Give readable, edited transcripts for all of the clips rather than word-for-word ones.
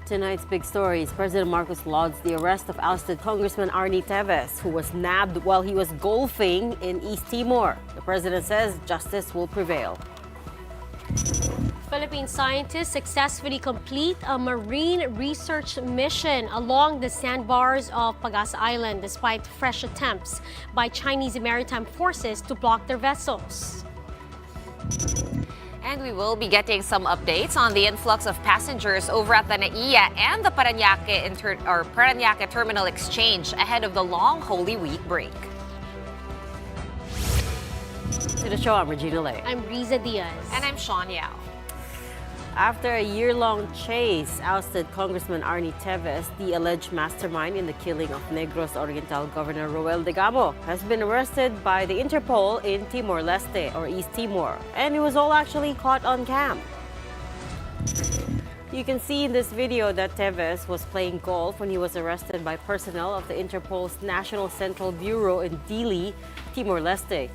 Tonight's big story is President Marcos lauds the arrest of ousted Congressman Arnie Teves, who was nabbed while he was golfing in East Timor. The president says justice will prevail. Philippine scientists successfully complete a marine research mission along the sandbars of Pagasa Island despite fresh attempts by Chinese maritime forces to block their vessels. And we will be getting some updates on the influx of passengers over at the NAIA and the Parañaque Terminal Exchange ahead of the long Holy Week break. To the show, I'm Regina Lay. I'm Riza Diaz. And I'm Sean Yao. After a year-long chase, ousted Congressman Arnie Teves, the alleged mastermind in the killing of Negros Oriental Governor Roel Degamo, has been arrested by the Interpol in Timor-Leste, or East Timor, and it was all actually caught on cam. You can see in this video that Teves was playing golf when he was arrested by personnel of the Interpol's National Central Bureau in Dili, Timor-Leste.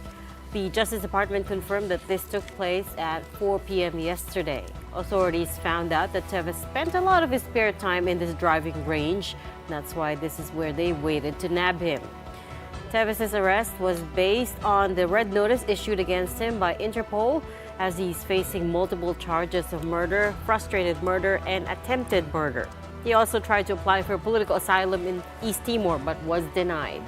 The Justice Department confirmed that this took place at 4 p.m. yesterday. Authorities found out that Teves spent a lot of his spare time in this driving range. That's why this is where they waited to nab him. Teves' arrest was based on the red notice issued against him by Interpol, as he's facing multiple charges of murder, frustrated murder, and attempted murder. He also tried to apply for political asylum in East Timor but was denied.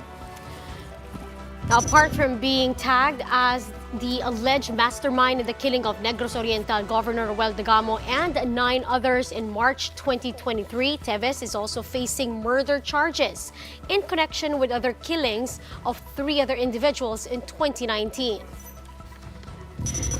Apart from being tagged as the alleged mastermind in the killing of Negros Oriental Governor Roel Degamo and 9 others in March 2023, Teves is also facing murder charges in connection with other killings of 3 other individuals in 2019.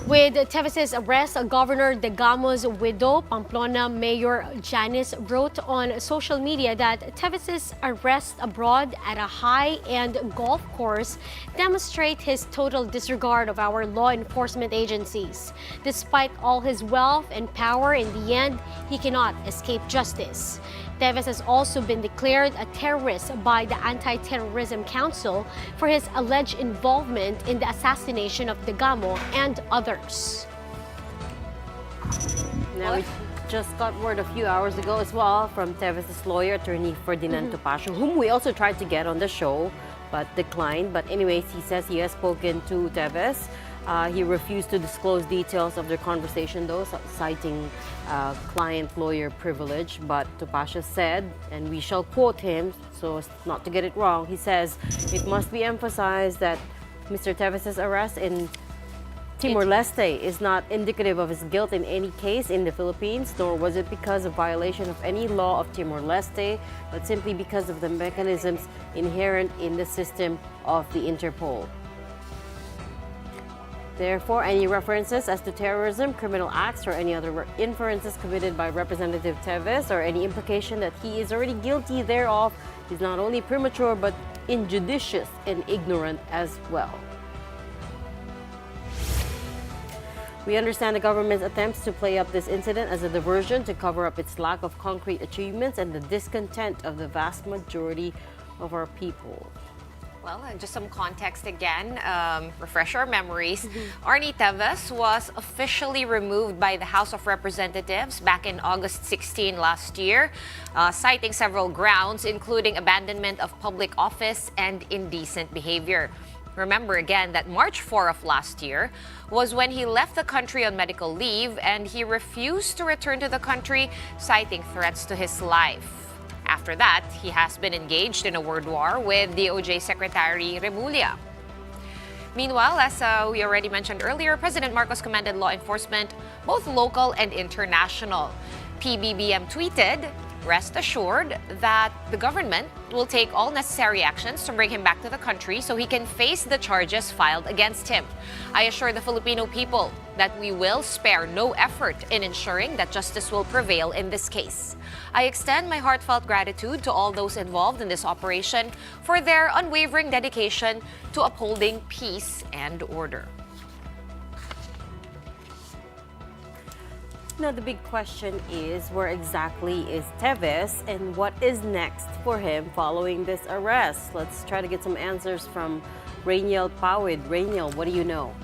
With Teves' arrest, Governor Degamo's widow, Pamplona Mayor Janice, wrote on social media that Teves' arrest abroad at a high-end golf course demonstrate his total disregard of our law enforcement agencies. Despite all his wealth and power, in the end, he cannot escape justice. Teves has also been declared a terrorist by the Anti-Terrorism Council for his alleged involvement in the assassination of Degamo and others. Now, we just got word a few hours ago as well from Teves' lawyer, attorney Ferdinand Topacio, whom we also tried to get on the show but declined. But anyways, he says he has spoken to Teves. He refused to disclose details of their conversation, though, citing client-lawyer privilege. But Topacio said, and we shall quote him so as not to get it wrong, he says, "It must be emphasized that Mr. Teves' arrest in Timor-Leste is not indicative of his guilt in any case in the Philippines, nor was it because of violation of any law of Timor-Leste, but simply because of the mechanisms inherent in the system of the Interpol. Therefore, any references as to terrorism, criminal acts, or any other inferences committed by Representative Teves, or any implication that he is already guilty thereof, is not only premature but injudicious and ignorant as well." We understand the government's attempts to play up this incident as a diversion to cover up its lack of concrete achievements and the discontent of the vast majority of our people. Well, and just some context again, refresh our memories. Arnie Teves was officially removed by the House of Representatives back in August 16 last year, citing several grounds, including abandonment of public office and indecent behavior. Remember again that March 4 of last year was when he left the country on medical leave and he refused to return to the country, citing threats to his life. After that, he has been engaged in a word war with DOJ Secretary Remulla. Meanwhile, as we already mentioned earlier, President Marcos commended law enforcement, both local and international. PBBM tweeted, "Rest assured that the government will take all necessary actions to bring him back to the country so he can face the charges filed against him. I assure the Filipino people that we will spare no effort in ensuring that justice will prevail in this case. I extend my heartfelt gratitude to all those involved in this operation for their unwavering dedication to upholding peace and order." Now, the big question is, where exactly is Teves and what is next for him following this arrest? Let's try to get some answers from Rainiel Pawid. Rainiel, what do you know?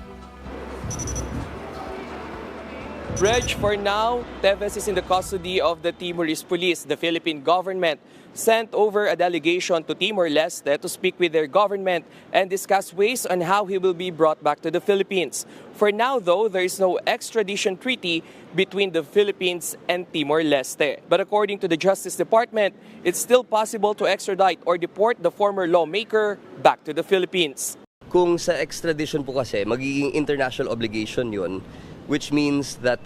Reg, for now, Teves is in the custody of the Timorese police. The Philippine government sent over a delegation to Timor-Leste to speak with their government and discuss ways on how he will be brought back to the Philippines. For now, though, there is no extradition treaty between the Philippines and Timor-Leste. But according to the Justice Department, it's still possible to extradite or deport the former lawmaker back to the Philippines. Kung sa extradition po kasi, magiging international obligation yun, which means that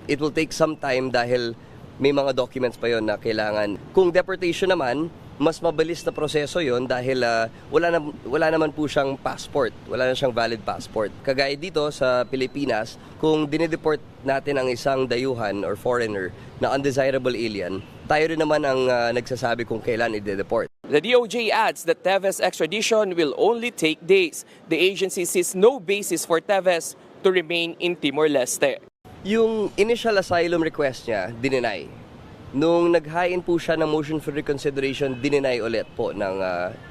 it will take some time dahil may mga documents pa yon na kailangan. Kung deportation naman, mas mabilis na proseso yon dahil wala naman po siyang passport, wala na siyang valid passport. Kagaya dito sa Pilipinas, kung dinideport natin ang isang dayuhan or foreigner na undesirable alien, tayo rin naman ang nagsasabi kung kailan i-deport. The DOJ adds that Teves' extradition will only take days. The agency sees no basis for Teves to remain in Timor-Leste. Yung initial asylum request niya, dininay. Nung naghain po siya ng motion for reconsideration, dininay ulit po ng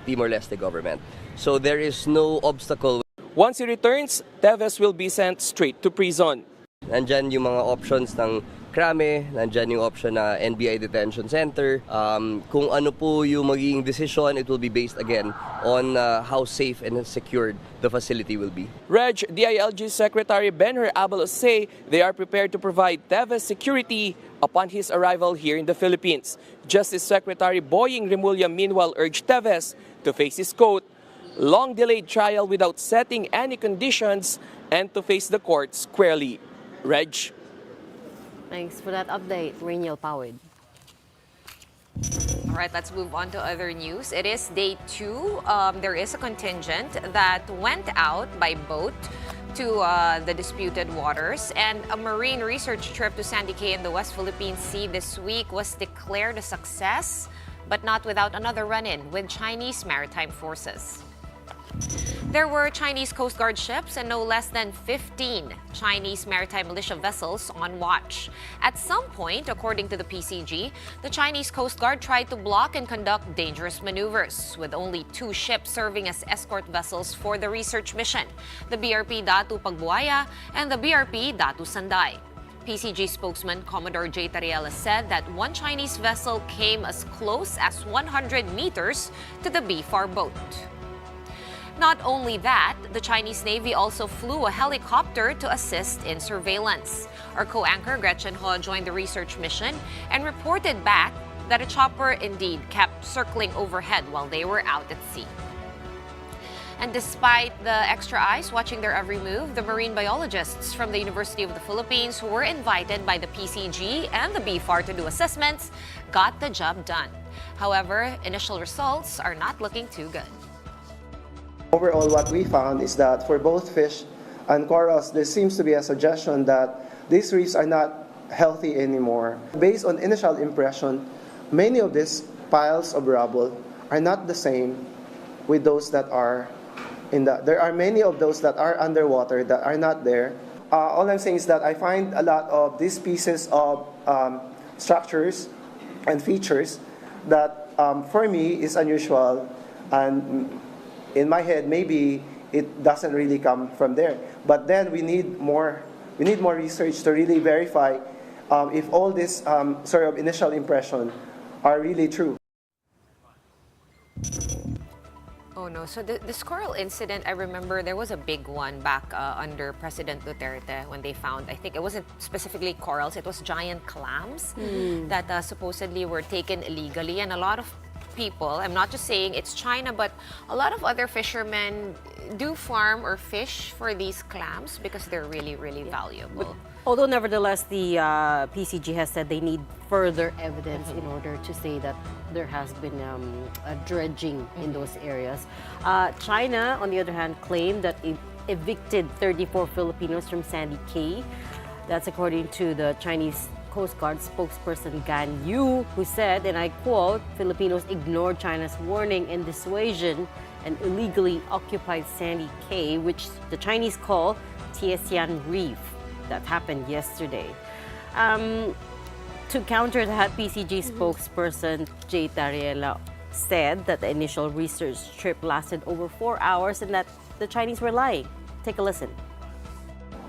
Timor-Leste government. So there is no obstacle. Once he returns, Teves will be sent straight to prison. Nandyan yung mga options ng krame, nandyan yung option na NBI detention center. Kung ano po yung magiging decision, it will be based again on how safe and secured the facility will be. Reg, DILG Secretary Benher Abalos say they are prepared to provide Teves security upon his arrival here in the Philippines. Justice Secretary Boying Remulla meanwhile urged Teves to face his quote, long-delayed trial without setting any conditions and to face the court squarely. Reg? Thanks for that update, Rainiel Powered. All right, let's move on to other news. It is day 2. There is a contingent that went out by boat to the disputed waters, and a marine research trip to Sandy Cay in the West Philippine Sea this week was declared a success, but not without another run-in with Chinese maritime forces. There were Chinese Coast Guard ships and no less than 15 Chinese maritime militia vessels on watch. At some point, according to the PCG, the Chinese Coast Guard tried to block and conduct dangerous maneuvers, with only 2 ships serving as escort vessels for the research mission, the BRP Datu Pagbuaya and the BRP Datu Sanday. PCG spokesman Commodore J. Tariela said that one Chinese vessel came as close as 100 meters to the BFAR boat. Not only that, the Chinese Navy also flew a helicopter to assist in surveillance. Our co-anchor Gretchen Ho joined the research mission and reported back that a chopper indeed kept circling overhead while they were out at sea. And despite the extra eyes watching their every move, the marine biologists from the University of the Philippines who were invited by the PCG and the BFAR to do assessments got the job done. However, initial results are not looking too good. Overall, what we found is that for both fish and corals, there seems to be a suggestion that these reefs are not healthy anymore. Based on initial impression, many of these piles of rubble are not the same with those that are there are many of those that are underwater that are not there. All I'm saying is that I find a lot of these pieces of structures and features that for me is unusual, and in my head maybe it doesn't really come from there. But then we need more research to really verify if all this sort of initial impression are really true. Oh no, so the squirrel incident, I remember there was a big one back under President Duterte when they found, I think it wasn't specifically corals, it was giant clams that supposedly were taken illegally, and a lot of people, I'm not just saying it's China, but a lot of other fishermen do farm or fish for these clams because they're really, really valuable. Although nevertheless, the PCG has said they need further evidence in order to say that there has been a dredging in those areas. China, on the other hand, claimed that it evicted 34 Filipinos from Sandy Cay. That's according to the Chinese Coast Guard spokesperson Gan Yu, who said, and I quote, Filipinos ignored China's warning and dissuasion and illegally occupied Sandy Cay, which the Chinese call Tiesian Reef. That happened yesterday. To counter that, PCG spokesperson J. Tariela said that the initial research trip lasted over 4 hours and that the Chinese were lying. Take a listen.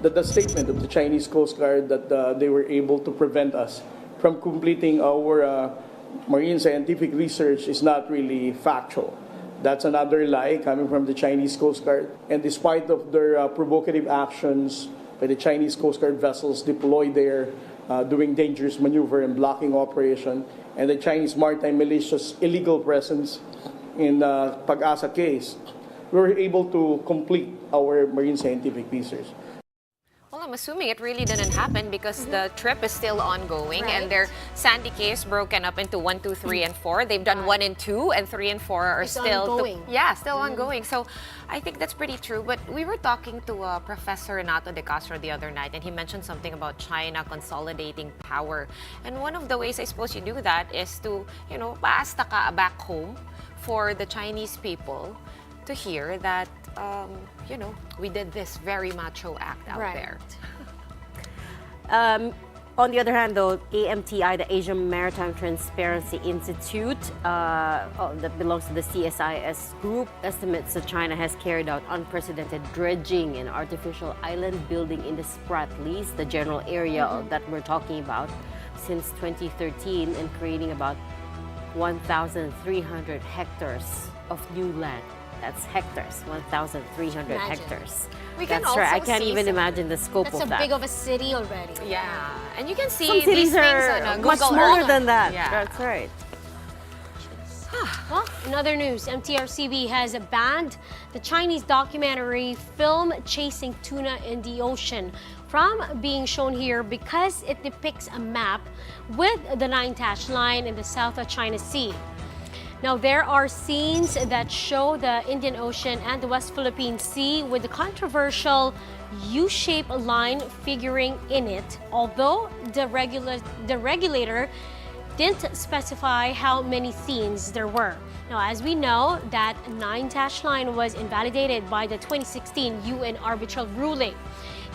the statement of the Chinese Coast Guard that they were able to prevent us from completing our marine scientific research is not really factual. That's another lie coming from the Chinese Coast Guard. And despite of their provocative actions by the Chinese Coast Guard vessels deployed there, doing dangerous maneuver and blocking operation, and the Chinese maritime militia's illegal presence in Pag-asa case, we were able to complete our marine scientific research. Well, I'm assuming it really didn't happen because the trip is still ongoing, Right. and their Sandy Cay is broken up into 1, 2, 3, and 4. They've done 1 and 2, and 3 and 4 are It's still ongoing. still ongoing. So I think that's pretty true. But we were talking to Professor Renato De Castro the other night, and he mentioned something about China consolidating power. And one of the ways I suppose you do that is to, paasta ka back home for the Chinese people to hear that, we did this very macho act out Right. there. On the other hand, though, AMTI, the Asian Maritime Transparency Institute, that belongs to the CSIS group, estimates that China has carried out unprecedented dredging and artificial island building in the Spratlys, the general area that we're talking about, since 2013, and creating about 1,300 hectares of new land. That's hectares, 1,300 Imagine. hectares. We can That's right. I also can't see even some- imagine the scope That's of a that. big of a city already. Yeah, and you can see Some these cities things are on much Google smaller Earth. than that. Yeah. That's right. Well, in other news, MTRCB has banned the Chinese documentary film Chasing Tuna in the Ocean from being shown here because it depicts a map with the 9-dash line in the South China Sea. Now, there are scenes that show the Indian Ocean and the West Philippine Sea with the controversial U-shaped line figuring in it, although the regulator didn't specify how many scenes there were. Now, as we know, that 9-dash line was invalidated by the 2016 UN arbitral ruling.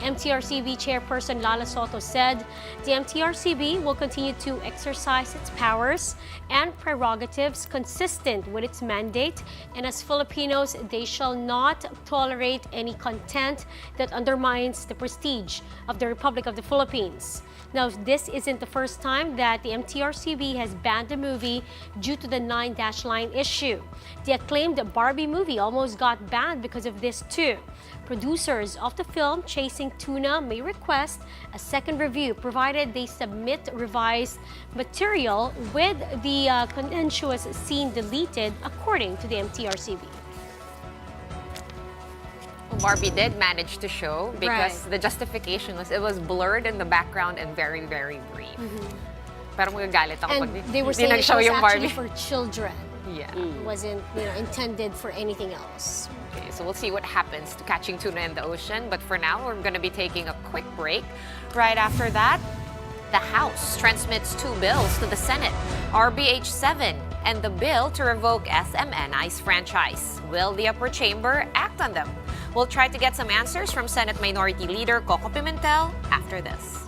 MTRCB Chairperson Lala Soto said the MTRCB will continue to exercise its powers and prerogatives consistent with its mandate, and as Filipinos, they shall not tolerate any content that undermines the prestige of the Republic of the Philippines. Now, this isn't the first time that the MTRCB has banned a movie due to the 9-dash line issue. The acclaimed Barbie movie almost got banned because of this too. Producers of the film Chasing Tuna may request a second review provided they submit revised material with the contentious scene deleted, according to the MTRCB. Barbie did manage to show because Right. the justification was it was blurred in the background and very, very brief. Pero magagalit ako And pag they were hindi saying it nag-show was yung actually Barbie. for children. Yeah. It wasn't, intended for anything else. Okay, so we'll see what happens to catching tuna in the ocean. But for now, we're going to be taking a quick break. Right after that, the House transmits 2 bills to the Senate, RBH 7 and the bill to revoke SMNI's franchise. Will the upper chamber act on them? We'll try to get some answers from Senate Minority Leader Coco Pimentel after this.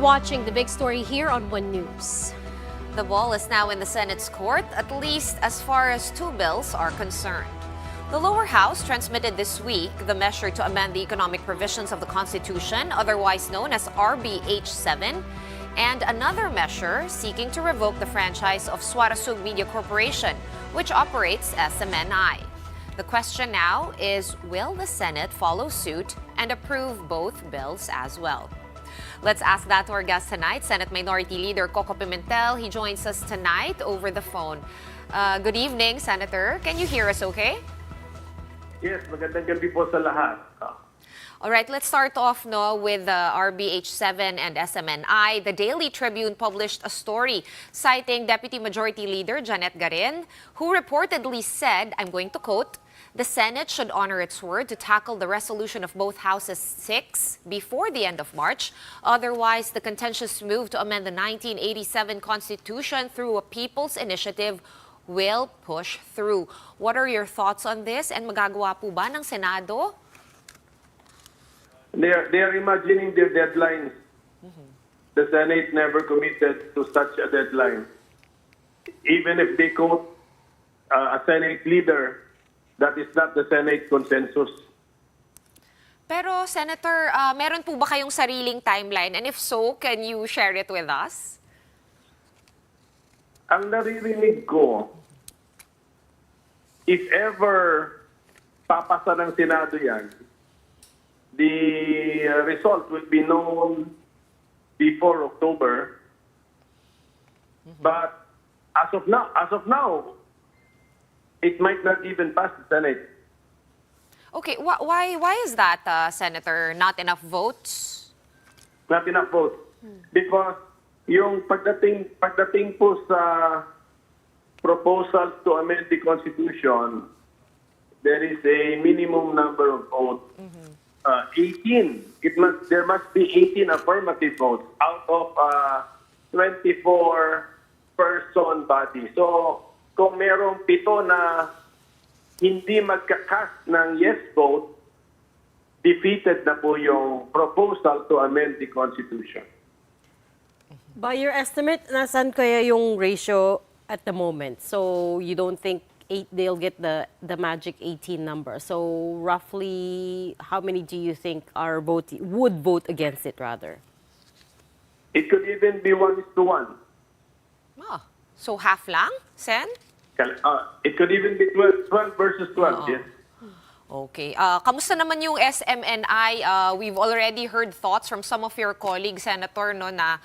watching The Big Story here on One News. The ball is now in the Senate's court, at least as far as two bills are concerned. The lower house transmitted this week the measure to amend the economic provisions of the Constitution, otherwise known as RBH 7, and another measure seeking to revoke the franchise of Suarasug Media Corporation, which operates SMNI. The question now is, will the Senate follow suit and approve both bills as well? Let's ask that to our guest tonight, Senate Minority Leader Coco Pimentel. He joins us tonight over the phone. Good evening, Senator. Can you hear us okay? Yes, magandang gabi po sa lahat. All right, let's start off with RBH 7 and SMNI. The Daily Tribune published a story citing Deputy Majority Leader Janet Garin, who reportedly said, I'm going to quote, "The Senate should honor its word to tackle the resolution of both Houses 6 before the end of March. Otherwise, the contentious move to amend the 1987 Constitution through a people's initiative will push through." What are your thoughts on this? And magagawa po ba ng Senado? They are imagining their deadlines. The Senate never committed to such a deadline. Even if they quote a Senate leader, that is not the Senate consensus. Pero Senator, meron po ba kayong sariling timeline? And if so, can you share it with us? Ang naririnig ko, if ever papasa ng Senado yan, the result will be known before October. But as of now, it might not even pass the Senate. Okay, why is that, Senator? Not enough votes? Not enough votes. Because yung pagdating po sa proposals to amend the Constitution, there is a minimum number of votes. 18. There must be 18 affirmative votes out of 24-person body. So, kung merong 7 na hindi magkakast ng yes vote, defeated na po yung proposal to amend the Constitution. By your estimate, nasan kaya yung ratio at the moment? So you don't think they'll get the magic 18 number. So roughly, how many do you think would vote against it rather? It could even be 1:1. Oh, so half lang, Sen? It could even be 12 versus 12. Yes. Okay. Kamusta naman yung SMNI? We've already heard thoughts from some of your colleagues, Senator, na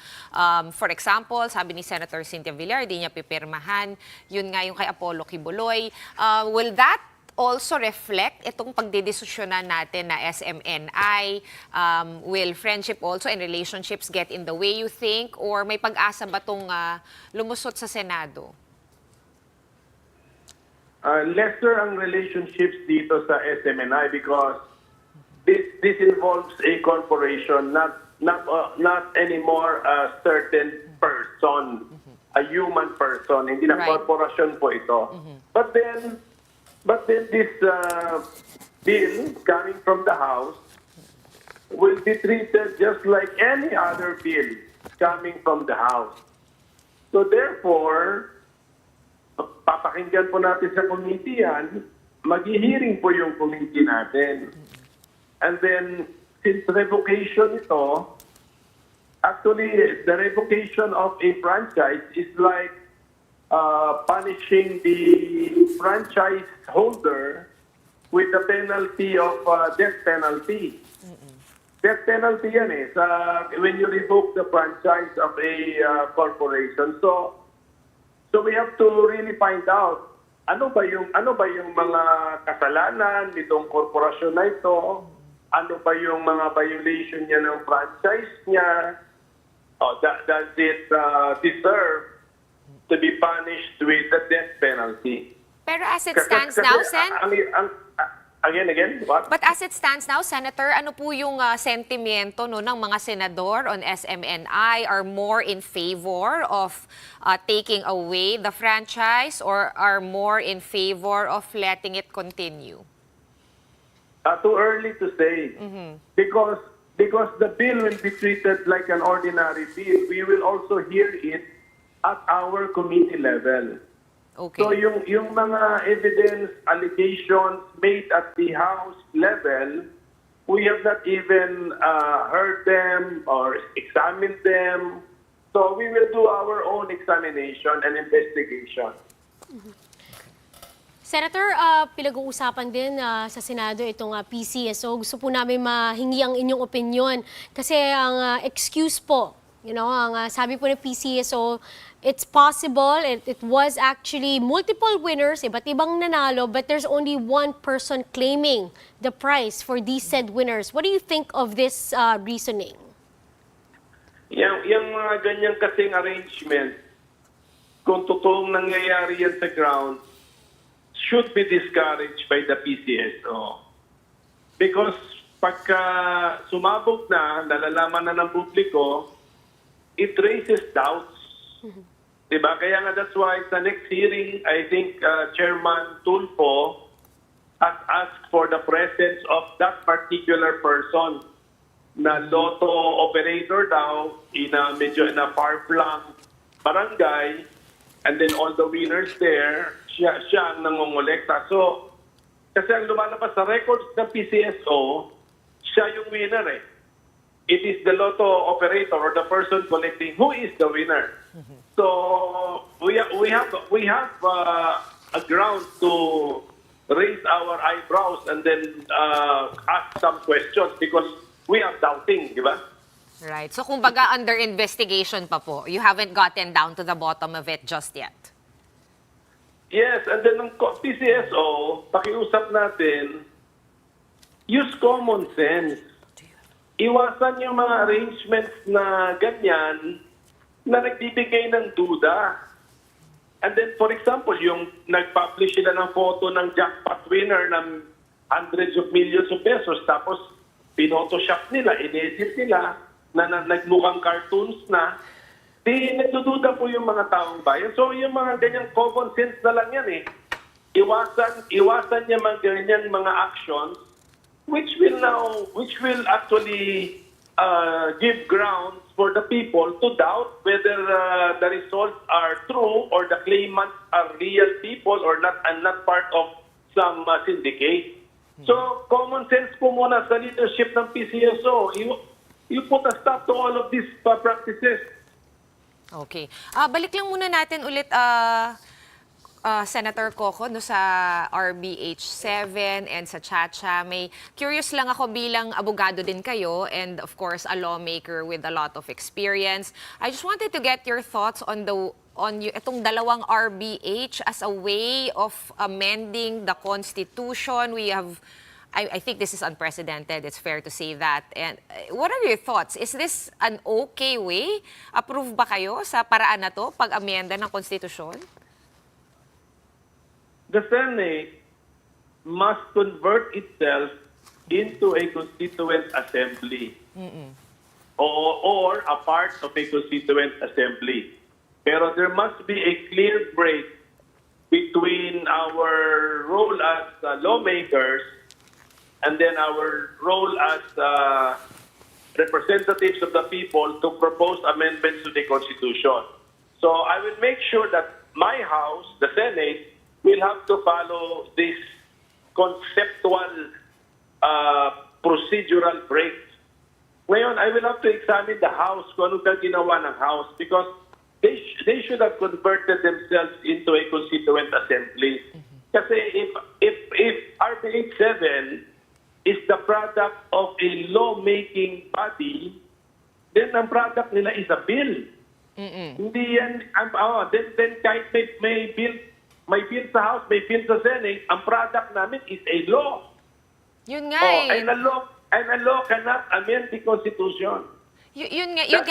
for example, sabi ni Senator Cynthia Villar, di niya pipirmahan. Yun nga yung kay Apollo Kibuloy. Will that also reflect itong pagdidesisyonan natin na SMNI? Will friendship also and relationships get in the way you think? Or may pag-asa ba itong lumusot sa Senado? Lesser ang relationships dito sa SMNI because this involves a corporation, not anymore a certain person, a human person. Hindi na corporation po ito. But then this bill coming from the House will be treated just like any other bill coming from the House. So therefore, papakinggan po natin sa committee yan, mag-hearing po yung committee natin. And then, since revocation ito, actually, the revocation of a franchise is like punishing the franchise holder with the penalty of death penalty. Death penalty yan eh, when you revoke the franchise of a corporation. So we have to really find out ano ba yung mga kasalanan nitong korporasyon na ito, ano ba yung mga violation niya ng franchise niya, does it deserve to be punished with the death penalty. Pero as it stands now, Sen? Again, what? But as it stands now, Senator, ano po yung sentimiento ng mga senador on SMNI? Are more in favor of taking away the franchise or are more in favor of letting it continue? Too early to say because because the bill will be treated like an ordinary bill. We will also hear it at our committee level. Okay. So yung mga evidence, allegations made at the House level, we have not even heard them or examined them. So we will do our own examination and investigation. Senator, pinag-uusapan din sa Senado itong PCSO. Gusto po namin mahingi ang inyong opinion. Kasi ang excuse po, ang sabi po ng PCSO, it's possible, it was actually multiple winners, iba't ibang nanalo, but there's only one person claiming the prize for these said winners. What do you think of this reasoning? Yung mga ganyan kasing arrangement, kung totoong nangyayari yan sa ground, should be discouraged by the PCSO. Because pagka sumabog na, nalalaman na ng publiko, it raises doubts. Diba? Kaya nga that's why sa next hearing, I think Chairman Tulfo has asked for the presence of that particular person na lotto operator daw medyo in a far-flung barangay, and then all the winners there, siya ang nangongolekta. So, kasi ang lumalabas sa records ng PCSO, siya yung winner eh. It is the lotto operator or the person collecting who is the winner. So, we have a ground to raise our eyebrows and then ask some questions because we are doubting, di ba? Right. So kumbaga under investigation pa po. You haven't gotten down to the bottom of it just yet. Yes, and then ng PCSO, pakiusap natin, use common sense. Iwasan yung mga arrangements na ganyan na nagbibigay ng duda. And then, for example, yung nag-publish sila ng photo ng jackpot winner ng hundreds of millions of pesos, tapos pinotoshop nila, in-edit nila, na nagmukhang cartoons na, di nagdududa po yung mga taong bayan. So yung mga ganyang common sense na lang yan eh. Iwasan niya mga ganyan mga actions which will actually give grounds for the people to doubt whether the results are true or the claimants are real people or not and not part of some syndicate. So common sense po muna sa leadership ng PCSO. You put a stop to all of these practices. Okay. Balik lang muna natin ulit, Senator Coco, no, sa RBH 7 and sa Chacha. May curious lang ako bilang abogado din kayo and of course a lawmaker with a lot of experience. I just wanted to get your thoughts on itong dalawang RBH as a way of amending the Constitution. We have I think this is unprecedented. It's fair to say that. And what are your thoughts? Is this an okay way? Approve ba kayo sa paraan na to pag-amenda ng konstitusyon? The Senate must convert itself into a constituent assembly or a part of a constituent assembly. Pero there must be a clear break between our role as lawmakers and then our role as representatives of the people to propose amendments to the Constitution. So I will make sure that my House, the Senate, will have to follow this conceptual procedural break. Ngayon, I will have to examine the House kung ano ka ginawa ng House because they should have converted themselves into a constituent assembly. Kasi if RBH 7 is the product of a lawmaking body, then ang product nila is a bill. Hindi yan, then kahit may bill sa House, may bill sa Senate, ang product namin is a law. Yun nga eh. And a law cannot amend the Constitution. Yun nga That's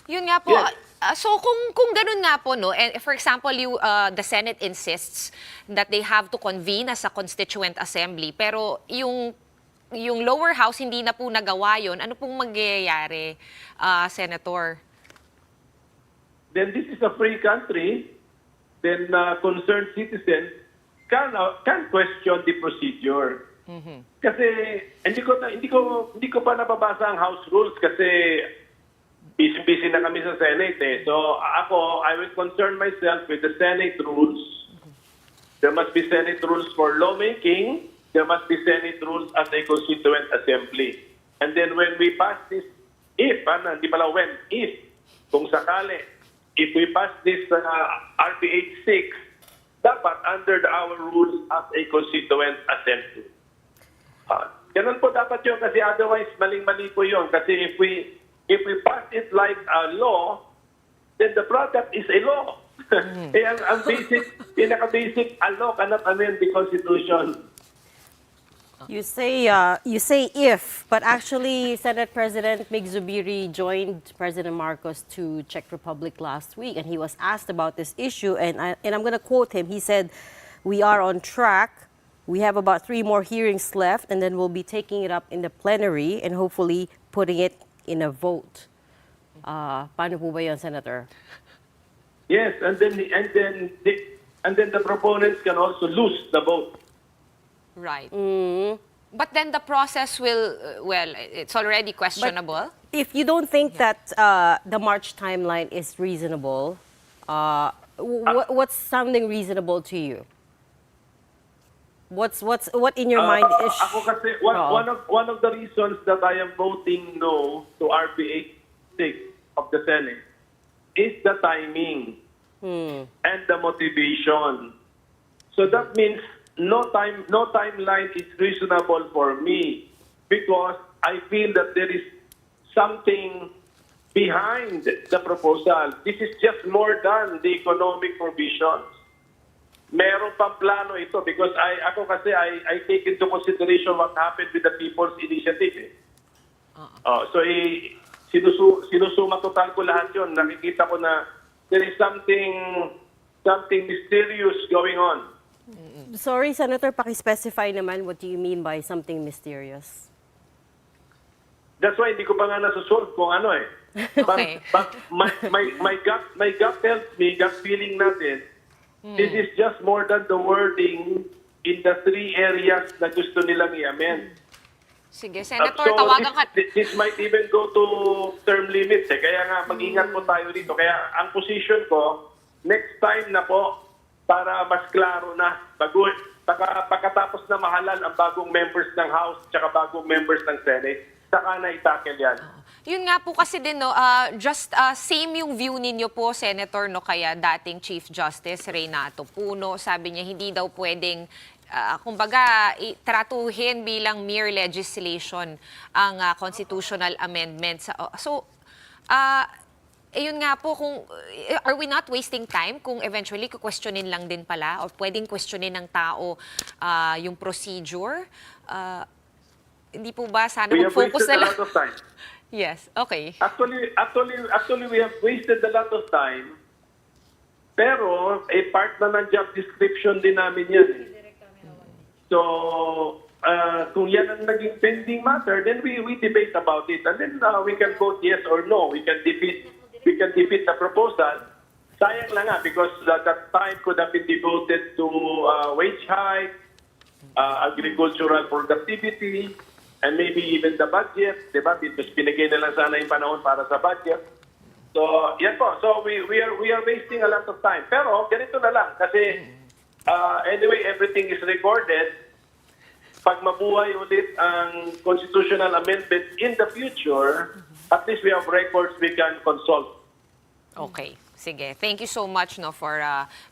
Yun nga po. Yes. So kung ganun nga po, no, and for example, the Senate insists that they have to convene as a constituent assembly, pero yung lower house hindi na po nagawa yun, ano pong magyayari, Senator? Then this is a free country. Then concerned citizens can question the procedure. Kasi hindi ko pa nababasa ang House rules kasi busy na kami sa Senate eh. So ako, I will concern myself with the Senate rules. There must be Senate rules for lawmaking. There must be Senate rules as a constituent assembly. And then when we pass this, if kung sakali, if we pass this RPH 6, dapat under our rules as a constituent assembly. Ganun po dapat yun kasi otherwise maling-mali po yun. Kasi if we pass it like a law, then the product is a law. Eh, ang pinaka-basic, a law cannot amend the Constitution. You say if, but actually Senate President Mig Zubiri joined President Marcos to Czech Republic last week, and he was asked about this issue, and I'm going to quote him. He said, "We are on track. We have about 3 more hearings left, and then we'll be taking it up in the plenary and hopefully putting it in a vote." Paano po ba yun, Senator? Yes, and then the proponents can also lose the vote. Right. But then the process will, it's already questionable. If you don't think that the March timeline is reasonable, what's something reasonable to you? What in your mind is? Ako kasi one of the reasons that I am voting no to RPA 6 of the Senate is the timing and the motivation. So that means no timeline is reasonable for me because I feel that there is something behind the proposal. This is just more than the economic provisions. Meron pang plano ito because I take into consideration what happened with the People's Initiative. Sinusuma total ko lahat yun. Nakikita ko na there is something mysterious going on. Sorry, Senator, paki-specify naman what do you mean by something mysterious? That's why hindi ko pa nga nasusolve kung ano eh. Okay. But my gut tells me, gut feeling natin, this is just more than the wording in the 3 areas na gusto nilang i-amend. Sige, Senator, tawagan ka. This might even go to term limits eh. Kaya nga, mag-ingat po tayo dito. Kaya ang position ko, next time na po, para mas klaro na, pagkatapos na mahalal ang bagong members ng House tsaka bagong members ng Senate, saka na itakel yan. Yun nga po kasi din, no, same yung view ninyo po, Senator, no, kaya dating Chief Justice Reynato Puno, sabi niya hindi daw pwedeng, kumbaga, tratuhin bilang mere legislation ang constitutional amendments. Yun nga po, are we not wasting time kung eventually questionin lang din pala o pwedeng questionin ng tao yung procedure? Hindi po ba sana mag-focus na lang? We have wasted a lot of time. Yes, okay. Actually, we have wasted a lot of time. Pero, part na ng job description din namin yan. So, kung yan ang naging pending matter, then we debate about it. And then we can vote yes or no. We can defeat the proposal. Sayang lang nga because that time could have been devoted to wage hike, agricultural productivity, and maybe even the budget, diba? Because binigay na lang sana yung panahon para sa budget. So, yan po. So, we are wasting a lot of time. Pero, ganito na lang. Kasi, anyway, everything is recorded. Pag mabuhay ulit ang constitutional amendment in the future, at least we have records we can consult. Okay. Sige. Thank you so much, no, for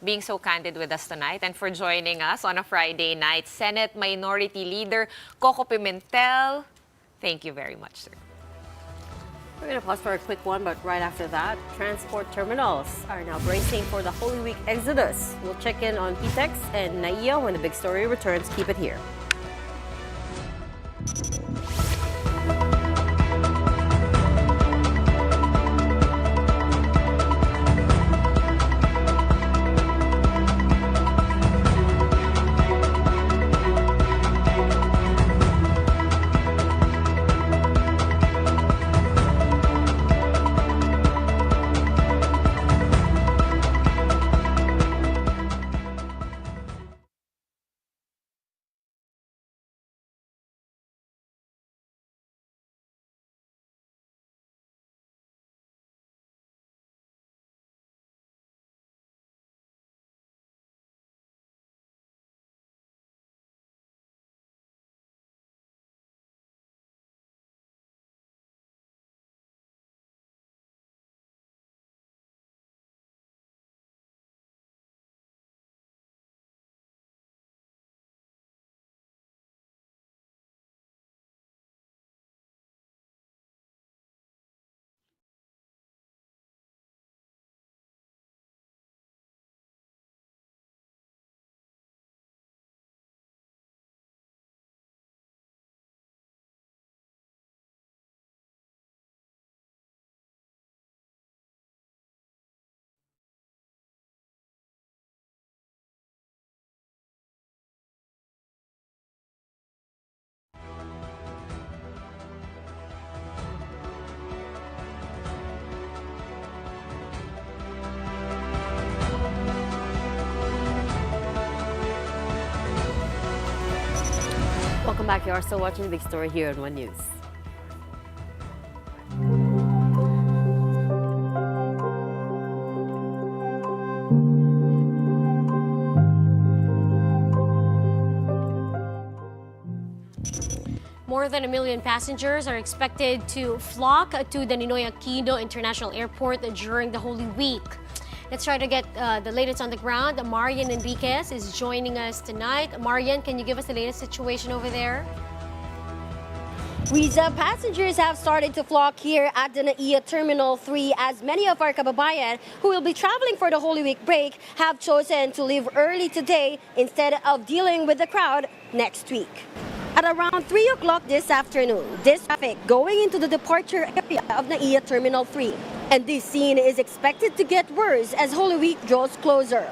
being so candid with us tonight and for joining us on a Friday night. Senate Minority Leader Coco Pimentel, thank you very much, sir. We're going to pause for a quick one, but right after that, transport terminals are now bracing for the Holy Week exodus. We'll check in on PTEX and NAIA when the big story returns. Keep it here. Welcome back. You are still watching the big story here on One News. More than 1 million passengers are expected to flock to the Ninoy Aquino International Airport during the Holy Week. Let's try to get the latest on the ground. Marian Enriquez is joining us tonight. Marian, can you give us the latest situation over there? Riza, passengers have started to flock here at the NAIA Terminal 3 as many of our kababayan who will be traveling for the Holy Week break have chosen to leave early today instead of dealing with the crowd next week. At around 3 o'clock this afternoon, this traffic going into the departure area of NAIA Terminal 3. And this scene is expected to get worse as Holy Week draws closer.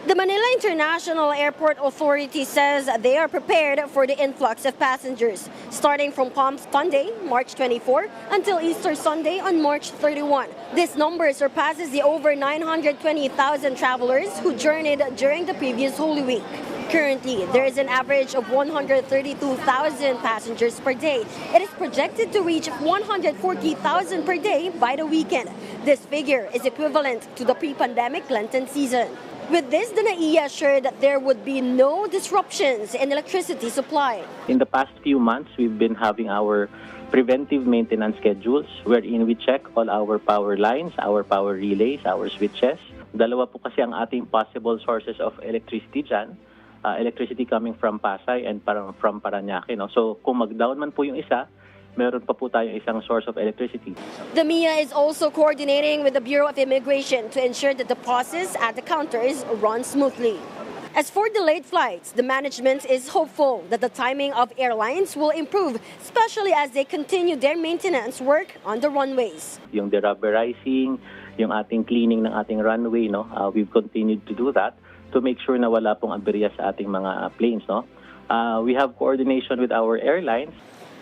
The Manila International Airport Authority says they are prepared for the influx of passengers, starting from Palm Sunday, March 24, until Easter Sunday on March 31. This number surpasses the over 920,000 travelers who journeyed during the previous Holy Week. Currently, there is an average of 132,000 passengers per day. It is projected to reach 140,000 per day by the weekend. This figure is equivalent to the pre-pandemic Lenten season. With this, the NAIA assured that there would be no disruptions in electricity supply. In the past few months, we've been having our preventive maintenance schedules wherein we check all our power lines, our power relays, our switches. Dalawa po kasi ang ating possible sources of electricity dyan. Electricity coming from Pasay and from Parañaque. No? So kung mag-down man po yung isa, meron pa po tayong isang source of electricity. The MIA is also coordinating with the Bureau of Immigration to ensure that the process at the counters runs smoothly. As for delayed flights, the management is hopeful that the timing of airlines will improve, especially as they continue their maintenance work on the runways. Yung derubberizing, yung ating cleaning ng ating runway, no? We've continued to do that to make sure na wala pong aberya sa ating mga planes. No? We have coordination with our airlines.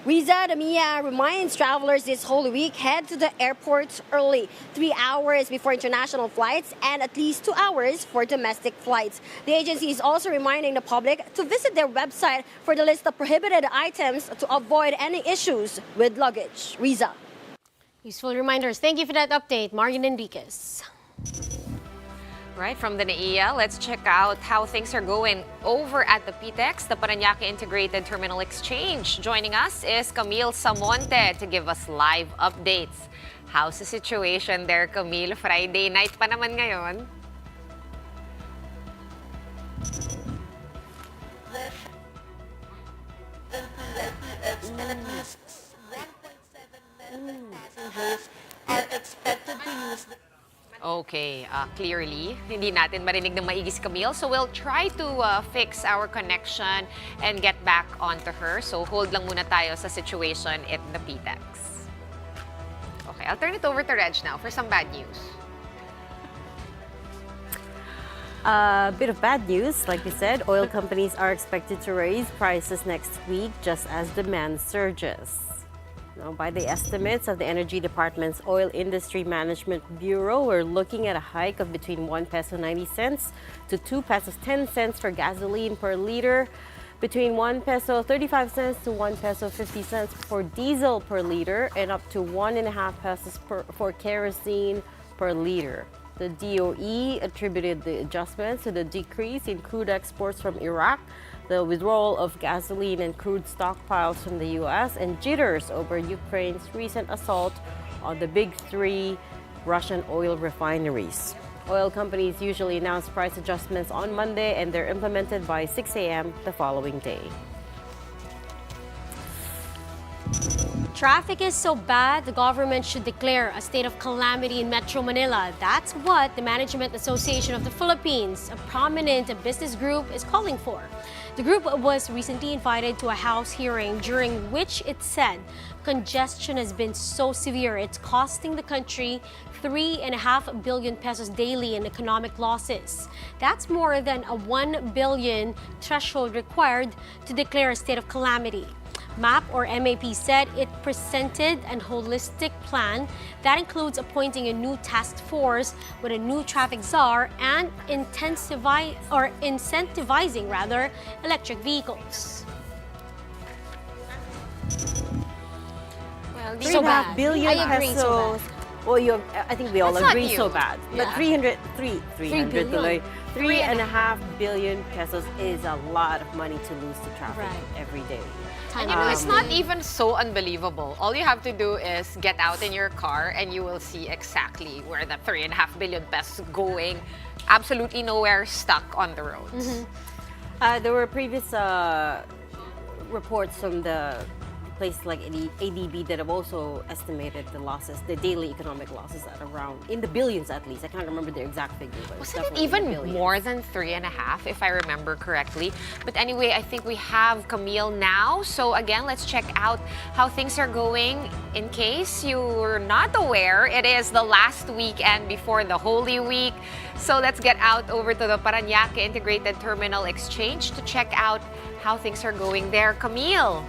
Riza, the MIA reminds travelers this Holy Week head to the airports early, 3 hours before international flights and at least 2 hours for domestic flights. The agency is also reminding the public to visit their website for the list of prohibited items to avoid any issues with luggage. Riza. Useful reminders. Thank you for that update, Marian Enriquez. Right, from the NAIA, let's check out how things are going over at the PTEX, the Parañaque Integrated Terminal Exchange. Joining us is Camille Samonte to give us live updates. How's the situation there, Camille? Friday night pa naman ngayon. Okay, clearly, hindi natin marinig ng maigi si Camille. So we'll try to fix our connection and get back onto her. So hold lang muna tayo sa situation at the PTEX. Okay, I'll turn it over to Reg now for some bad news. A bit of bad news, like we said, oil companies are expected to raise prices next week just as demand surges. Now, by the estimates of the Energy Department's Oil Industry Management Bureau, we're looking at a hike of between 1 peso 90 cents to 2 pesos 10 cents for gasoline per liter, between 1 peso 35 cents to 1 peso 50 cents for diesel per liter, and up to 1.5 pesos for kerosene per liter. The DOE attributed the adjustments to the decrease in crude exports from Iraq, the withdrawal of gasoline and crude stockpiles from the U.S., and jitters over Ukraine's recent assault on the big three Russian oil refineries. Oil companies usually announce price adjustments on Monday, and they're implemented by 6 a.m. the following day. Traffic is so bad, the government should declare a state of calamity in Metro Manila. That's what the Management Association of the Philippines, a prominent business group, is calling for. The group was recently invited to a House hearing during which it said congestion has been so severe it's costing the country 3.5 billion pesos daily in economic losses. That's more than a 1 billion threshold required to declare a state of calamity. MAP or MAP said it presented an holistic plan that includes appointing a new task force with a new traffic czar and incentivizing electric vehicles. Well, Three So and a half bad. billion I agree, pesos. so bad. Well, I think we all That's not agree so new. bad. But Yeah. 300 billion. tuloy. 3.5 billion pesos is a lot of money to lose to traffic Right. every day. And you know, it's not even so unbelievable. All you have to do is get out in your car and you will see exactly where the 3.5 billion pesos going. Absolutely nowhere, stuck on the roads. There were previous reports from the places like ADB that have also estimated the losses, the daily economic losses at around, in the billions at least. I can't remember the exact figure, but it's Wasn't it definitely in the even billions. more than 3.5, if I remember correctly? But anyway, I think we have Camille now. So again, let's check out how things are going. In case you're not aware, it is the last weekend before the Holy Week. So let's get out over to the Parañaque Integrated Terminal Exchange to check out how things are going there. Camille,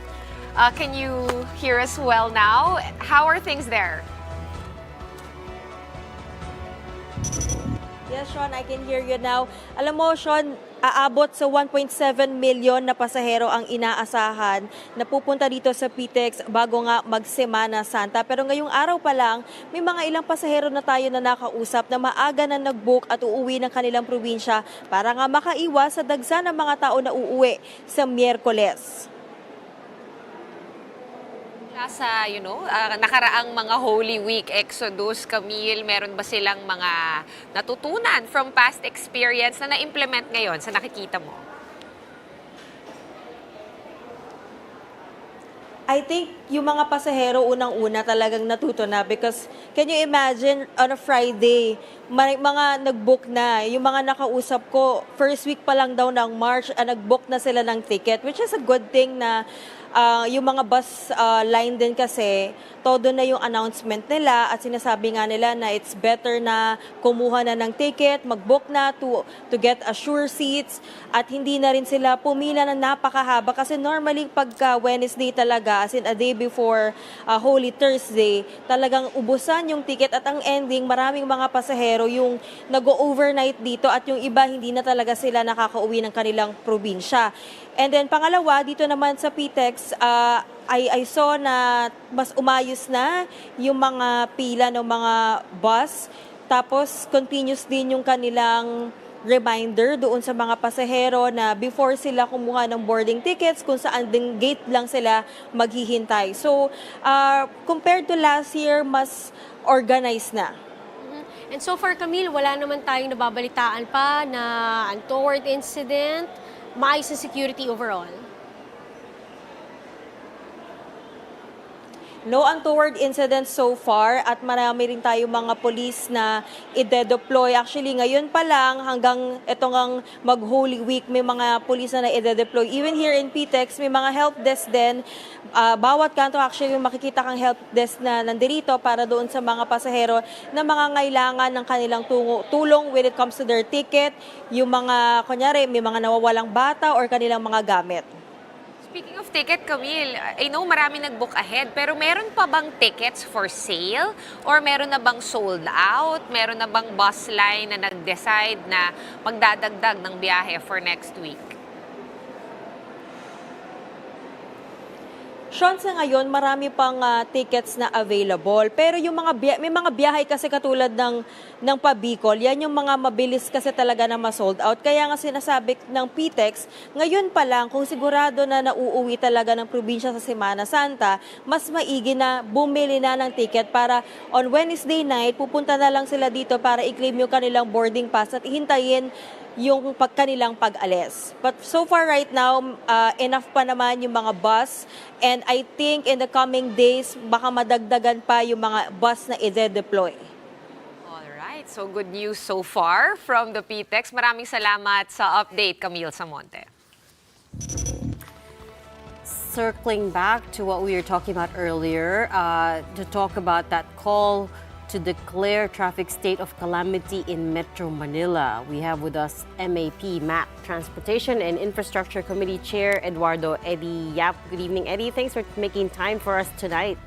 can you hear us well now? How are things there? Yes, Sean, I can hear you now. Alam mo, Sean, aabot sa 1.7 million na pasahero ang inaasahan na pupunta dito sa PTEX bago nga mag-Semana Santa. Pero ngayong araw pa lang, may mga ilang pasahero na tayo na nakausap na maaga na nag-book at uuwi ng kanilang probinsya para nga makaiwas sa dagsa ng mga tao na uuwi sa Miyerkules. Sa, nakaraang mga Holy Week Exodus, Camille, meron ba silang mga natutunan from past experience na na-implement ngayon sa nakikita mo? I think yung mga pasahero unang-una talagang natuto na because can you imagine on a Friday, may mga nag-book na. Yung mga nakausap ko, first week pa lang daw ng March, nag-book na sila ng ticket, which is a good thing na yung mga bus line din kasi, todo na yung announcement nila at sinasabi nga nila na it's better na kumuha na ng ticket, mag-book na to get assure seats at hindi na rin sila pumila na napakahaba kasi normally pagka Wednesday talaga, as in a day before Holy Thursday, talagang ubusan yung ticket at ang ending, maraming mga pasahero yung nag-overnight dito at yung iba hindi na talaga sila nakakauwi ng kanilang probinsya. And then pangalawa, dito naman sa PTEX, I saw na mas umayos na yung mga pila ng mga bus. Tapos continuous din yung kanilang reminder doon sa mga pasahero na before sila kumuha ng boarding tickets, kung saan ding gate lang sila maghihintay. So, compared to last year, mas organized na. And so far, Camille, wala naman tayong nababalitaan pa na untoward incident, maayos na security overall. No untoward incidents so far at marami rin tayo mga police na ide-deploy. Actually, ngayon pa lang hanggang itong ang mag-Holy Week, may mga police na ide-deploy. Even here in PTEX, may mga help desk din. Bawat kanto actually makikita kang help desk na nandirito para doon sa mga pasahero na mga ngailangan ng kanilang tulong when it comes to their ticket. Yung mga, kunyari, may mga nawawalang bata or kanilang mga gamit. Speaking of ticket, Camille, I know marami nag-book ahead, pero meron pa bang tickets for sale? Or meron na bang sold out? Meron na bang bus line na nag-decide na magdadagdag ng biyahe for next week? Sean, sa ngayon, marami pang tickets na available. Pero yung mga may mga biyahe kasi katulad ng pa-Bicol, yan yung mga mabilis kasi talaga na ma-sold out. Kaya nga sinasabi ng PTEX, ngayon pa lang, kung sigurado na nauuwi talaga ng probinsya sa Semana Santa, mas maigi na bumili na ng ticket para on Wednesday night, pupunta na lang sila dito para i-claim yung kanilang boarding pass at hintayin yung kanilang pag-alis. But so far right now, enough pa naman yung mga bus and I think in the coming days, baka madagdagan pa yung mga bus na i-deploy. Alright, so good news so far from the PTEX. Maraming salamat sa update, Camille Samonte. Circling back to what we were talking about earlier, to talk about that call to declare traffic state of calamity in Metro Manila. We have with us MAP, Transportation and Infrastructure Committee Chair Eduardo Eddie Yap. Good evening, Eddie. Thanks for making time for us tonight.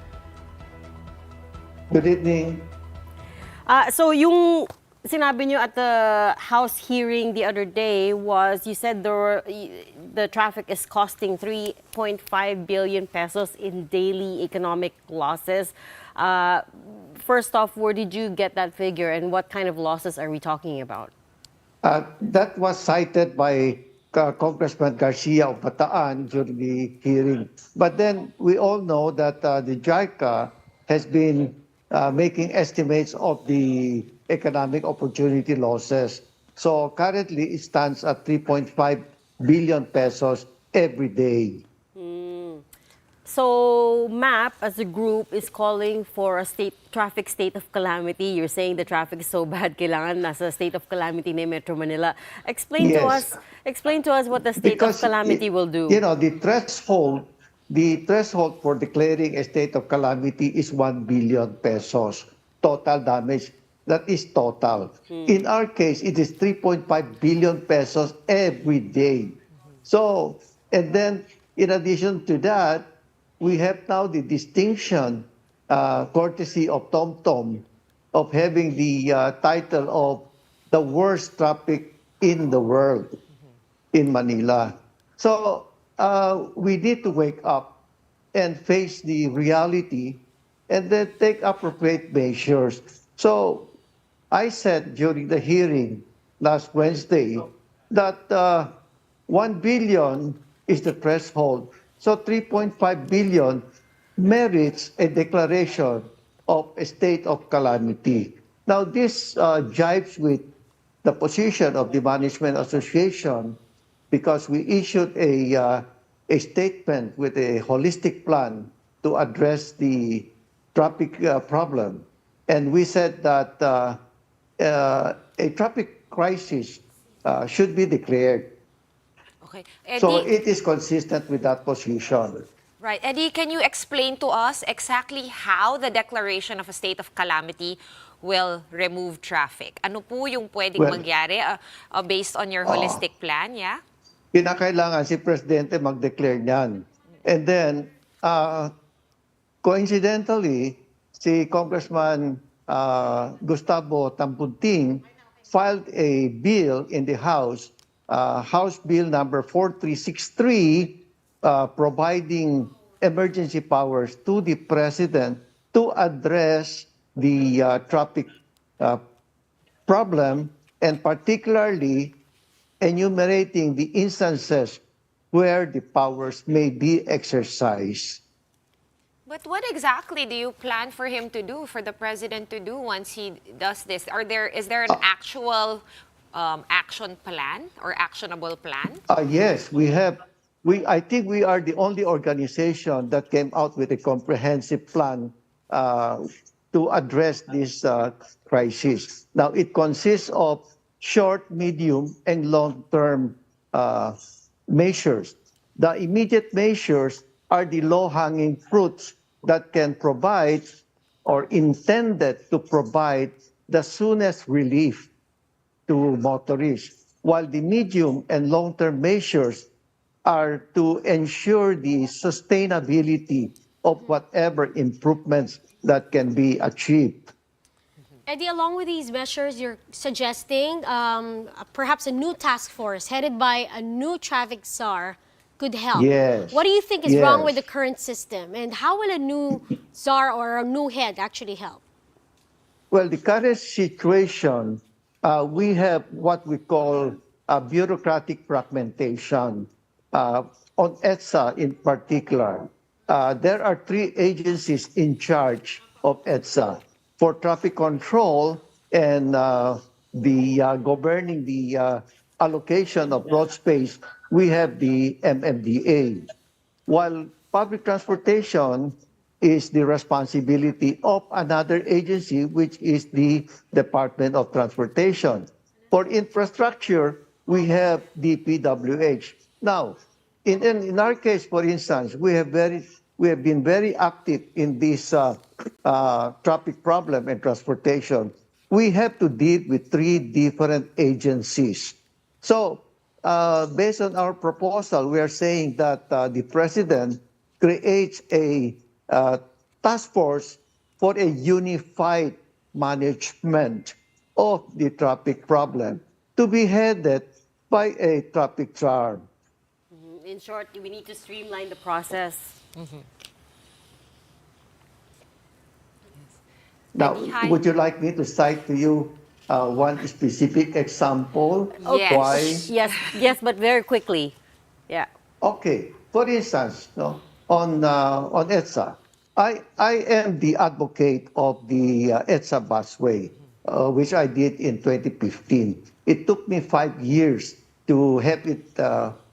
Good evening. So yung sinabi nyo at the House hearing the other day was you said the traffic is costing 3.5 billion pesos in daily economic losses. First off, where did you get that figure and what kind of losses are we talking about? That was cited by Congressman Garcia of Bataan during the hearing. But then we all know that the JICA has been making estimates of the economic opportunity losses. So currently it stands at 3.5 billion pesos every day. So MAP as a group is calling for a traffic state of calamity. You're saying the traffic is so bad, kailangan nasa state of calamity na Metro Manila. Explain Yes. to us what the state of calamity will do. You know, the threshold for declaring a state of calamity is 1 billion pesos total damage. That is total. In our case, it is 3.5 billion pesos every day. So, and then in addition to that, we have now the distinction, courtesy of TomTom, of having the title of the worst traffic in the world in Manila. So we need to wake up and face the reality and then take appropriate measures. So I said during the hearing last Wednesday that 1 billion is the threshold. So 3.5 billion merits a declaration of a state of calamity. Now this jives with the position of the Management Association because we issued a statement with a holistic plan to address the traffic problem. And we said that a traffic crisis should be declared. Okay. So Eddie, it is consistent with that position. right. Eddie, can you explain to us exactly how the declaration of a state of calamity will remove traffic? Ano po yung pwedeng Well, mangyari based on your holistic plan, yeah? Kinakailangan si Presidente mag-declare niyan. And then, coincidentally, si Congressman Gustavo Tampunting filed a bill in the House, House Bill number 4363, providing emergency powers to the President to address the traffic problem, and particularly enumerating the instances where the powers may be exercised. But what exactly do you plan for him to do, for the president to do once he does this? Is there an actual action plan or actionable plan? Yes, we have. I think we are the only organization that came out with a comprehensive plan to address this crisis. Now, it consists of short, medium, and long-term measures. The immediate measures are the low-hanging fruits that can provide or intended to provide the soonest relief to motorists, while the medium and long-term measures are to ensure the sustainability of whatever improvements that can be achieved. Eddie, along with these measures, you're suggesting perhaps a new task force headed by a new traffic czar could help. Yes. What do you think is wrong with Yes. the current system, and how will a new czar or a new head actually help? Well, the current situation, we have what we call a bureaucratic fragmentation. On EDSA in particular, there are 3 agencies in charge of EDSA for traffic control and governing the allocation of road space. We have the MMDA, while public transportation is the responsibility of another agency, which is the Department of Transportation. For infrastructure, we have the PWH. Now, in our case, for instance, we have been very active in this traffic problem and transportation. We have to deal with 3 different agencies. So, based on our proposal, we are saying that the President creates a task force for a unified management of the traffic problem to be headed by a traffic czar. In short, we need to streamline the process. Now, Behind- would you like me to cite to you one specific example? Yes. Why? Yes, but very quickly. Yeah. Okay. For instance, no, on EDSA, I am the advocate of the EDSA busway, which I did in 2015. It took me 5 years to have it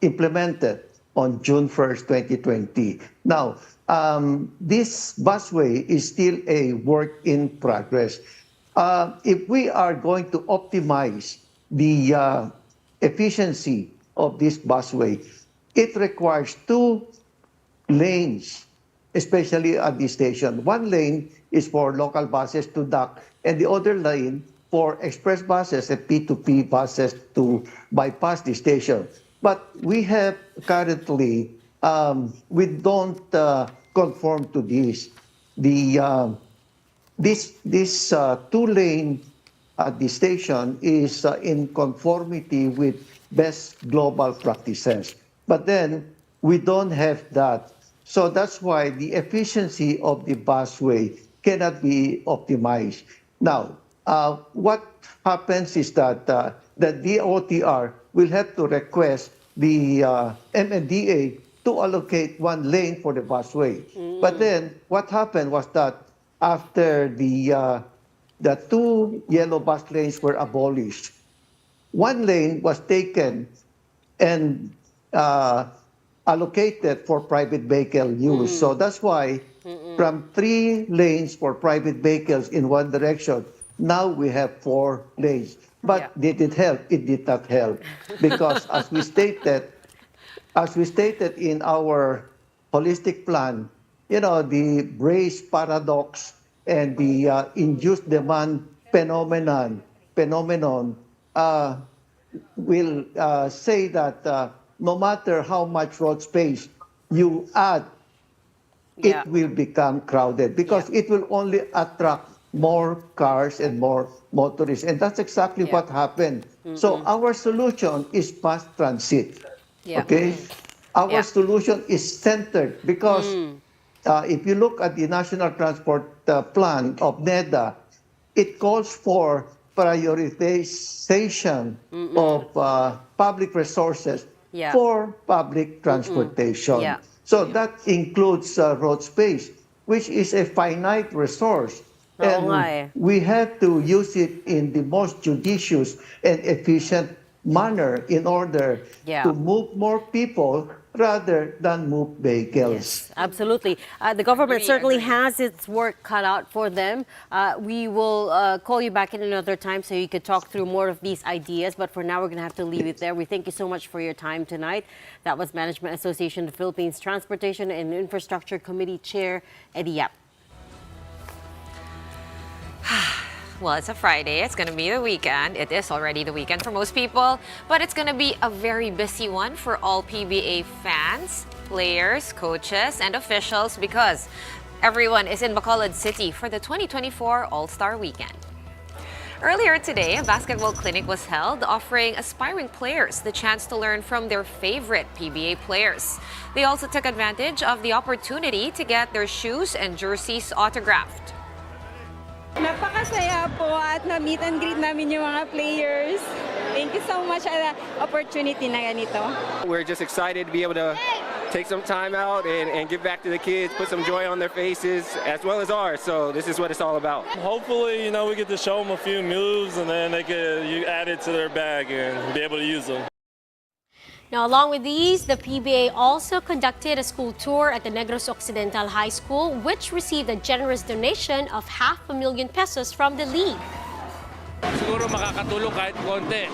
implemented on June 1st, 2020. Now, this busway is still a work in progress. If we are going to optimize the efficiency of this busway, it requires 2 lanes, especially at the station. One lane is for local buses to dock, and the other lane for express buses and P2P buses to bypass the station. But we have currently, we don't conform to this. This 2-lane at the station is in conformity with best global practices. But then we don't have that. So that's why the efficiency of the busway cannot be optimized. Now, what happens is that the DOTR will have to request the MNDA to allocate 1 lane for the busway. But then what happened was that after the 2 yellow bus lanes were abolished, 1 lane was taken and allocated for private vehicle use. So that's why from 3 lanes for private vehicles in one direction, now we have 4 lanes. But did it help? It did not help. Because as we stated in our holistic plan, you know, the brace paradox and the induced demand phenomenon will say that no matter how much road space you add, it will become crowded because it will only attract more cars and more motorists. And that's exactly what happened. So our solution is mass transit. Okay? Our solution is centered because if you look at the National Transport Plan of NEDA, it calls for prioritization of public resources for public transportation. So that includes road space, which is a finite resource. And we have to use it in the most judicious and efficient manner in order to move more people rather than move vehicles. Yes, absolutely. The government certainly has its work cut out for them. We will call you back in another time so you could talk through more of these ideas. But for now, we're going to have to leave it there. We thank you so much for your time tonight. That was Management Association of the Philippines Transportation and Infrastructure Committee Chair Eddie Yap. Well, it's a Friday. It's going to be the weekend. It is already the weekend for most people, but it's going to be a very busy one for all PBA fans, players, coaches, and officials because everyone is in Bacolod City for the 2024 All-Star Weekend. Earlier today, a basketball clinic was held offering aspiring players the chance to learn from their favorite PBA players. They also took advantage of the opportunity to get their shoes and jerseys autographed. Napakasaya po at na-meet and greet namin yung mga players. Thank you so much at the opportunity na ganito. We're just excited to be able to take some time out and give back to the kids, put some joy on their faces as well as ours. So this is what it's all about. Hopefully, you know, we get to show them a few moves and then they can add it to their bag and be able to use them. Now, along with these, the PBA also conducted a school tour at the Negros Occidental High School, which received a generous donation of 500,000 pesos from the league. Siguro makakatulong kahit konti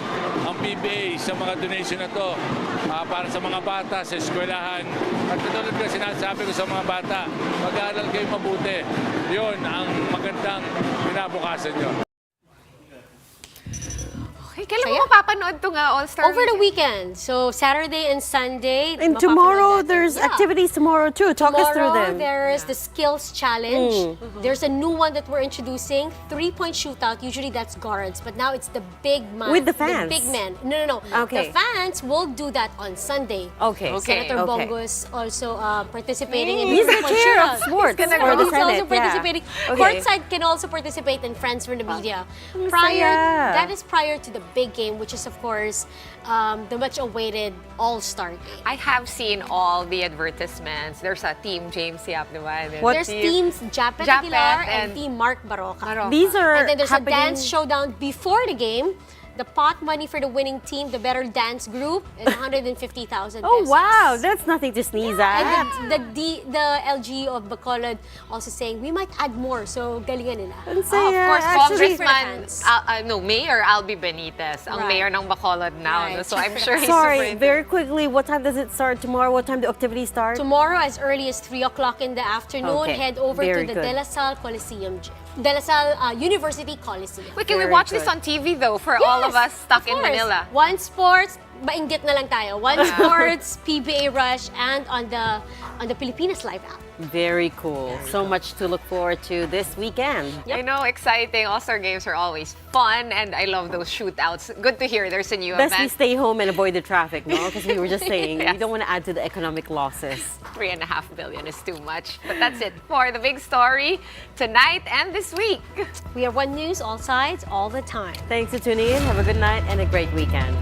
ang PBA sa mga donation na to para sa mga bata sa eskwelahan. At katulad ko sinasabi ko sa mga bata, mag-aaral kayo mabuti. Yun ang magandang kinabukasan nyo. Okay, Kailan mo mapapanood itong All-Star? Over the weekend. So, Saturday and Sunday. And tomorrow, there's activities tomorrow too. Talk us through them. There's the Skills Challenge. There's a new one that we're introducing, 3-point shootout. Usually that's guards, but now it's the big man. With the fans? The big men. No. Okay. The fans will do that on Sunday. Okay. Senator Bongo is also participating in He's the the chair of sports for the He's Senate. also participating. Okay. Courtside can also participate in Friends from the Media. That is prior to the big game, which is of course the much awaited All-Star game. I have seen all the advertisements. There's a Team James Yap, diba? There's teams Japet Aguilar and Team Mark Baroka. These are And then there's happening... a dance showdown before the game. The pot money for the winning team, the better dance group, is 150,000 pesos. Oh, wow. That's nothing to sneeze at. And the LG of Bacolod also saying, we might add more. So, galingan nila. Of course, Congressman, Mayor Albi Benitez, ang mayor ng Bacolod now. Right. No? So I'm sure he's Sorry, super very quickly, what time does it start tomorrow? What time do activities start? Tomorrow, as early as 3 o'clock in the afternoon, head over to the De La Salle Coliseum Gym. De La Salle University Coliseum. Wait, can we watch this on TV though for all of us stuck in Manila? One Sports, mainggit na lang tayo. One Sports, PBA Rush, and on the Pilipinas Live app. Very cool. So much to look forward to this weekend. I know, exciting. All-Star games are always fun, and I love those shootouts. Good to hear there's a new Best we event. stay home and avoid the traffic, no? Because we were just saying, we don't want to add to the economic losses. 3.5 billion is too much. But that's it for the big story tonight and this week. We are One News, all sides, all the time. Thanks for tuning in. Have a good night and a great weekend.